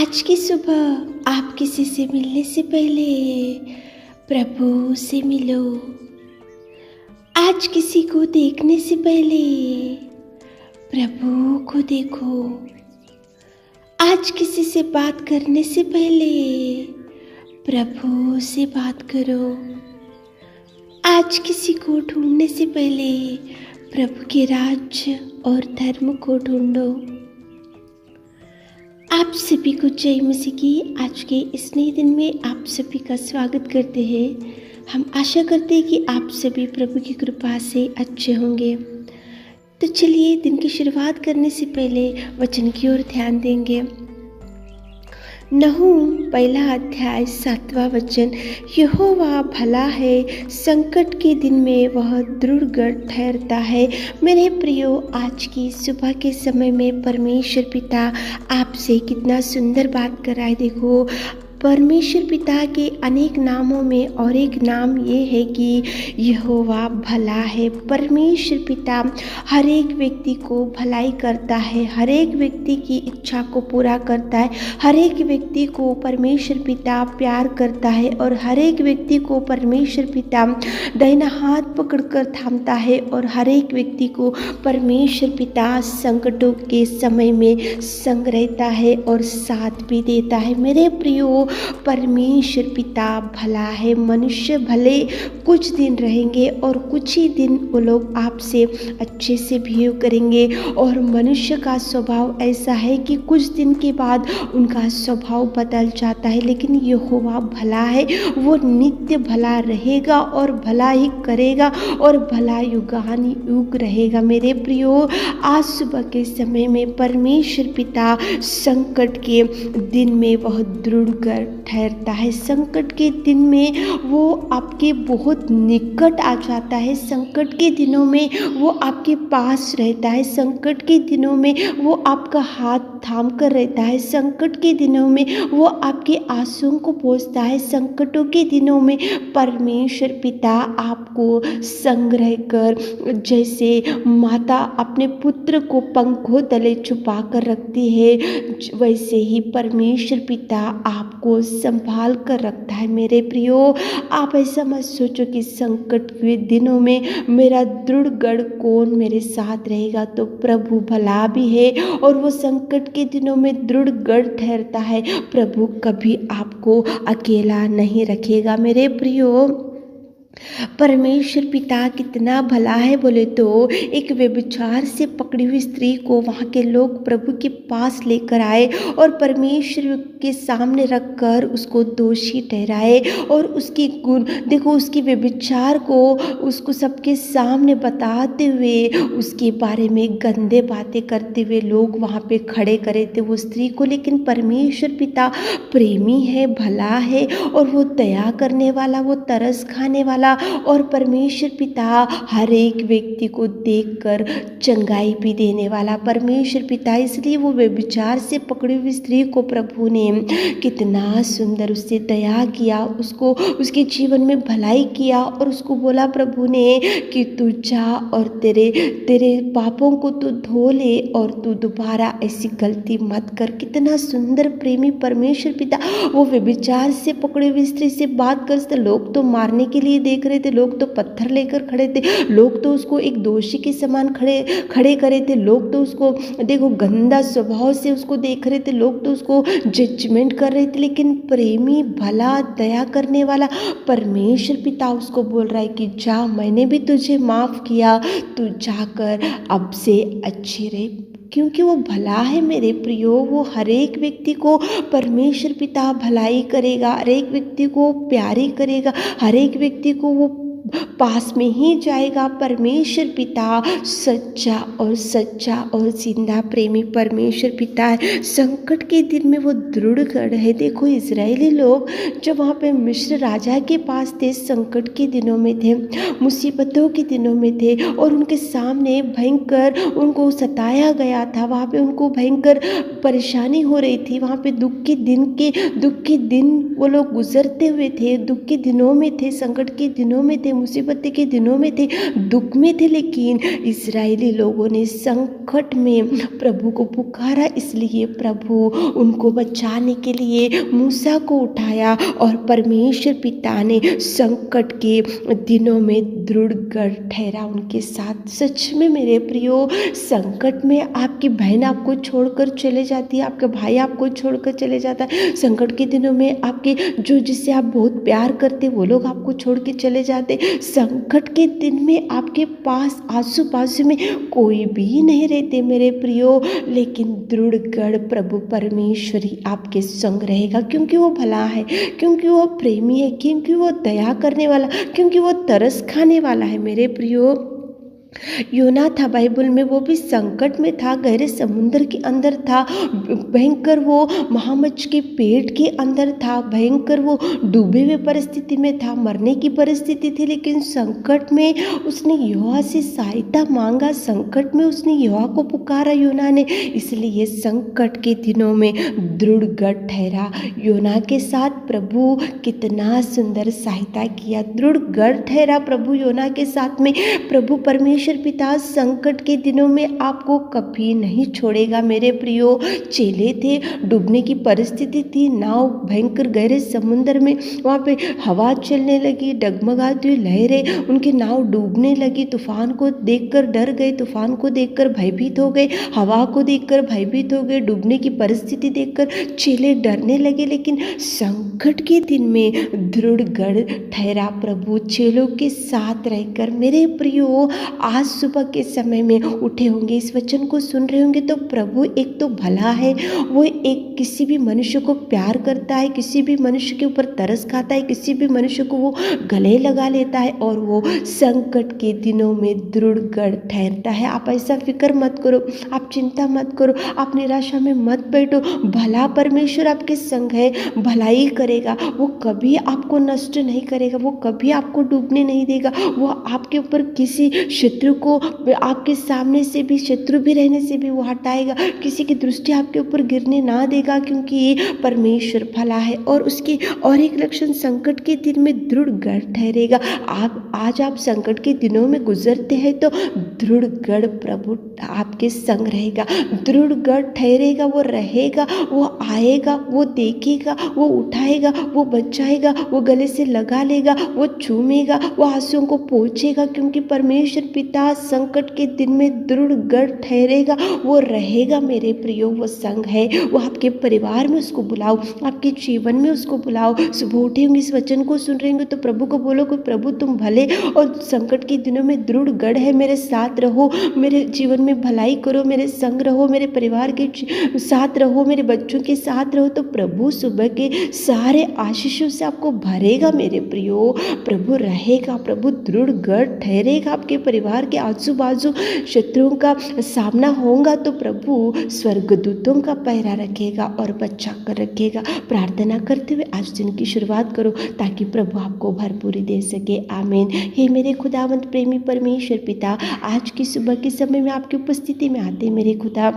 आज की सुबह आप किसी से मिलने से पहले प्रभु से मिलो। आज किसी को देखने से पहले प्रभु को देखो। आज किसी से बात करने से पहले प्रभु से बात करो। आज किसी को ढूंढने से पहले प्रभु के राज्य और धर्म को ढूंढो। आप सभी को जय मसीह की आज के इस नए दिन में आप सभी का स्वागत करते हैं। हम आशा करते हैं कि आप सभी प्रभु की कृपा से अच्छे होंगे। तो चलिए दिन की शुरुआत करने से पहले वचन की ओर ध्यान देंगे। नहूम पहला अध्याय 7वां वचन, यहोवा भला है, संकट के दिन में वह दृढ़ ठहरता है। मेरे प्रियो, आज की सुबह के समय में परमेश्वर पिता आपसे कितना सुंदर बात कर रहा है। देखो, परमेश्वर पिता के अनेक नामों में और एक नाम ये है कि यहोवा भला है। परमेश्वर पिता हर एक व्यक्ति को भलाई करता है, हर एक व्यक्ति की इच्छा को पूरा करता है, हर एक व्यक्ति को परमेश्वर पिता प्यार करता है और हर एक व्यक्ति को परमेश्वर पिता दाहिना हाथ पकड़कर थामता है और हर एक व्यक्ति को परमेश्वर पिता संकटों के समय में संग रहता है और साथ भी देता है। मेरे प्रियो, परमेश्वर पिता भला है। मनुष्य भले कुछ दिन रहेंगे और कुछ ही दिन वो लोग आपसे अच्छे से बिहेव करेंगे और मनुष्य का स्वभाव ऐसा है कि कुछ दिन के बाद उनका स्वभाव बदल जाता है। लेकिन यहोवा भला है, वो नित्य भला रहेगा और भला ही करेगा और भला युगानुयुग रहेगा। मेरे प्रियो, आज सुबह के समय में परमेश्वर पिता संकट के दिन में वह दृढ़ ठहरता है। संकट के दिन में वो आपके बहुत निकट आ जाता है। संकट के दिनों में वो आपके पास रहता है। संकट के दिनों में वो आपका हाथ थाम कर रहता है। संकट के दिनों में वो आपके आंसुओं को पोंछता है। संकटों के दिनों में परमेश्वर पिता आपको संग्रह कर, जैसे माता अपने पुत्र को पंखों तले छुपा कर रखती है, वैसे ही परमेश्वर पिता आपको संभाल कर रखता है। मेरे प्रियो, आप ऐसा मत सोचो कि संकट के दिनों में मेरा दृढ़ गढ़ कौन मेरे साथ रहेगा। तो प्रभु भला भी है और वो संकट के दिनों में दृढ़ गढ़ ठहरता है। प्रभु कभी आपको अकेला नहीं रखेगा। मेरे प्रियो, परमेश्वर पिता कितना भला है बोले तो एक व्यभिचार से पकड़ी हुई स्त्री को वहाँ के लोग प्रभु के पास लेकर आए और परमेश्वर के सामने रखकर उसको दोषी ठहराए और उसकी गुण देखो, उसकी व्यभिचार को उसको सबके सामने बताते हुए उसके बारे में गंदे बातें करते हुए लोग वहाँ पे खड़े करे थे वो स्त्री को। लेकिन परमेश्वर पिता प्रेमी है, भला है और वो दया करने वाला, वो तरस खाने वाला और परमेश्वर पिता हर एक व्यक्ति को देखकर चंगाई भी देने वाला परमेश्वर पिता। इसलिए वो व्यभिचार से पकड़ी हुई स्त्री को प्रभु ने कितना सुंदर उससे दया किया, उसको उसके जीवन में भलाई किया और उसको बोला प्रभु ने कि तू जा और तेरे पापों को तू धो ले और तू दोबारा ऐसी गलती मत कर। कितना सुंदर प्रेमी परमेश्वर पिता। वो व्यभिचार से पकड़ी हुई स्त्री से बात करते, लोग तो मारने के लिए देख रहे थे, लोग तो पत्थर लेकर खड़े थे, लोग तो उसको एक दोषी के समान खड़े करे थे, लोग तो उसको देखो गंदा स्वभाव से उसको देख रहे थे, लोग तो उसको जजमेंट कर रहे थे। लेकिन प्रेमी, भला, दया करने वाला परमेश्वर पिता उसको बोल रहा है कि जा, मैंने भी तुझे माफ किया, तू जाकर अब से अच्छी रहे। क्योंकि वो भला है मेरे प्रियो। वो हर एक व्यक्ति को परमेश्वर पिता भलाई करेगा, हर एक व्यक्ति को प्यारी करेगा, हर एक व्यक्ति को वो पास में ही जाएगा। परमेश्वर पिता सच्चा और जिंदा प्रेमी परमेश्वर पिता है। संकट के दिन में वो दृढ़ खड़ा है। देखो, इजरायली लोग जब वहाँ पे मिस्र राजा के पास थे, संकट के दिनों में थे, मुसीबतों के दिनों में थे और उनके सामने भयंकर उनको सताया गया था। वहाँ पे उनको भयंकर परेशानी हो रही थी। वहाँ पे दुख के दिन वो लोग गुजरते हुए थे, दुख के दिनों में थे, संकट के दिनों में थे, मुसीबत के दिनों में थे, दुख में थे, लेकिन इस्राएली लोगों ने संकट में प्रभु को पुकारा, इसलिए प्रभु उनको बचाने के लिए मूसा को उठाया और परमेश्वर पिता ने संकट के दिनों में दृढ़ गढ़ ठहरा उनके साथ। सच में मेरे प्रियो, संकट में आपकी बहन आपको छोड़कर चले जाती है, आपका भाई आपको छोड़कर चले जाता है, संकट के दिनों में आपके जो जिससे आप बहुत प्यार करते वो लोग आपको छोड़ के चले जाते, संकट के दिन में आपके पास आसू पासू में कोई भी नहीं रहते मेरे प्रियो, लेकिन दृढ़ गढ़ प्रभु परमेश्वरी आपके संग रहेगा, क्योंकि वो भला है, क्योंकि वो प्रेमी है, क्योंकि वो दया करने वाला, क्योंकि वो तरस खाने वाला है मेरे प्रियो। योना था बाइबल में, वो भी संकट में था, गहरे समुद्र के अंदर था, भयंकर वो महामच्छ के पेट के अंदर था, भयंकर वो डूबे हुए परिस्थिति में था, मरने की परिस्थिति थी, लेकिन संकट में उसने यहोवा से सहायता मांगा, संकट में उसने यहोवा को पुकारा योना ने, इसलिए संकट के दिनों में दृढ़ गढ़ ठहरा। योना के साथ प्रभु कितना सुंदर सहायता किया, दृढ़ गढ़ ठहरा प्रभु योना के साथ में। प्रभु परमेश्वर पिता संकट के दिनों में आपको कभी नहीं छोड़ेगा मेरे प्रियो। चेले थे, डूबने की परिस्थिति थी, नाव भयंकर गहरे समुद्र में, वहाँ पे हवा चलने लगी, डगमगाती हुई लहरें, उनकी नाव डूबने लगी, तूफान को देखकर डर गए, तूफान को देखकर भयभीत हो गए, हवा को देखकर भयभीत हो गए, डूबने की परिस्थिति देखकर चेले डरने लगे, लेकिन संकट के दिन में दृढ़ गढ़ ठहरा प्रभु चेलों के साथ रहकर। मेरे प्रियो, आज सुबह के समय में उठे होंगे, इस वचन को सुन रहे होंगे, तो प्रभु एक तो भला है, वो एक किसी भी मनुष्य को प्यार करता है, किसी भी मनुष्य के ऊपर तरस खाता है, किसी भी मनुष्य को वो गले लगा लेता है, और वो संकट के दिनों में दृढ़ गढ़ ठहरता है। आप ऐसा फिक्र मत करो, आप चिंता मत करो, आप निराशा में मत बैठो, भला परमेश्वर आपके संग है, भलाई करेगा, वो कभी आपको नष्ट नहीं करेगा, वो कभी आपको डूबने नहीं देगा, वो आपके ऊपर किसी शत्रु को, आपके सामने से भी शत्रु भी रहने से भी वो हटाएगा, किसी की दृष्टि आपके ऊपर गिरने ना देगा, क्योंकि परमेश्वर भला है। और उसकी और एक लक्षण, संकट के दिन में दृढ़ गढ़ ठहरेगा। आज आप संकट के दिनों में गुजरते हैं तो दृढ़ गढ़ प्रभु आपके संग रहेगा, दृढ़ गढ़ ठहरेगा, वो रहेगा, वो आएगा, वो देखेगा, वो उठाएगा, वो बचाएगा, वो गले से लगा लेगा, वो चूमेगा, वो आंसुओं को पोंछेगा, क्योंकि परमेश्वर पिता संकट के दिन में दृढ़ गढ़ ठहरेगा, वो रहेगा मेरे प्रियो, वो संग है, वो आपके परिवार में उसको बुलाओ, आपके जीवन में उसको बुलाओ। सुबह उठे होंगे, इस वचन को सुन रहे होंगे, तो प्रभु को बोलो कि प्रभु तुम भले और संकट के दिनों में दृढ़ गढ़ है, मेरे साथ रहो, मेरे जीवन में भलाई करो, मेरे संग रहो, मेरे परिवार के साथ रहो, मेरे बच्चों के साथ रहो, तो प्रभु सुबह के सारे आशीषों से आपको भरेगा मेरे प्रियो। प्रभु रहेगा, प्रभु दृढ़ गढ़ ठहरेगा, आपके परिवार के आजू बाजू शत्रुओं का सामना होगा तो प्रभु स्वर्गदूतों का पहरा रखेगा और बचा कर रखेगा। प्रार्थना करते हुए आज दिन की शुरुआत करो, ताकि प्रभु आपको भरपूरी दे सके। आमीन। हे मेरे खुदावंत प्रेमी परमेश्वर पिता, आज की सुबह के समय में आपकी उपस्थिति में आते मेरे खुदा,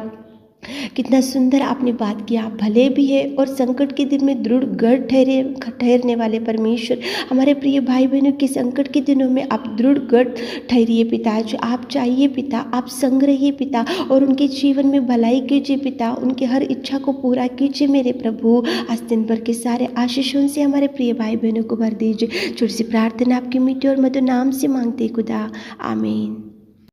कितना सुंदर आपने बात किया, आप भले भी है और संकट के दिन में दृढ़ गढ़ ठहरने वाले परमेश्वर, हमारे प्रिय भाई बहनों के संकट के दिनों में आप दृढ़ गढ़ ठहरिए पिता, जो आप चाहिए पिता, आप संग रहिए पिता, और उनके जीवन में भलाई कीजिए पिता, उनके हर इच्छा को पूरा कीजिए मेरे प्रभु। आज दिन भर के सारे आशीषों से हमारे प्रिय भाई बहनों को भर दीजिए। छोटी सी प्रार्थना आपकी मीठी और मधुर नाम से मांगते खुदा, आमीन।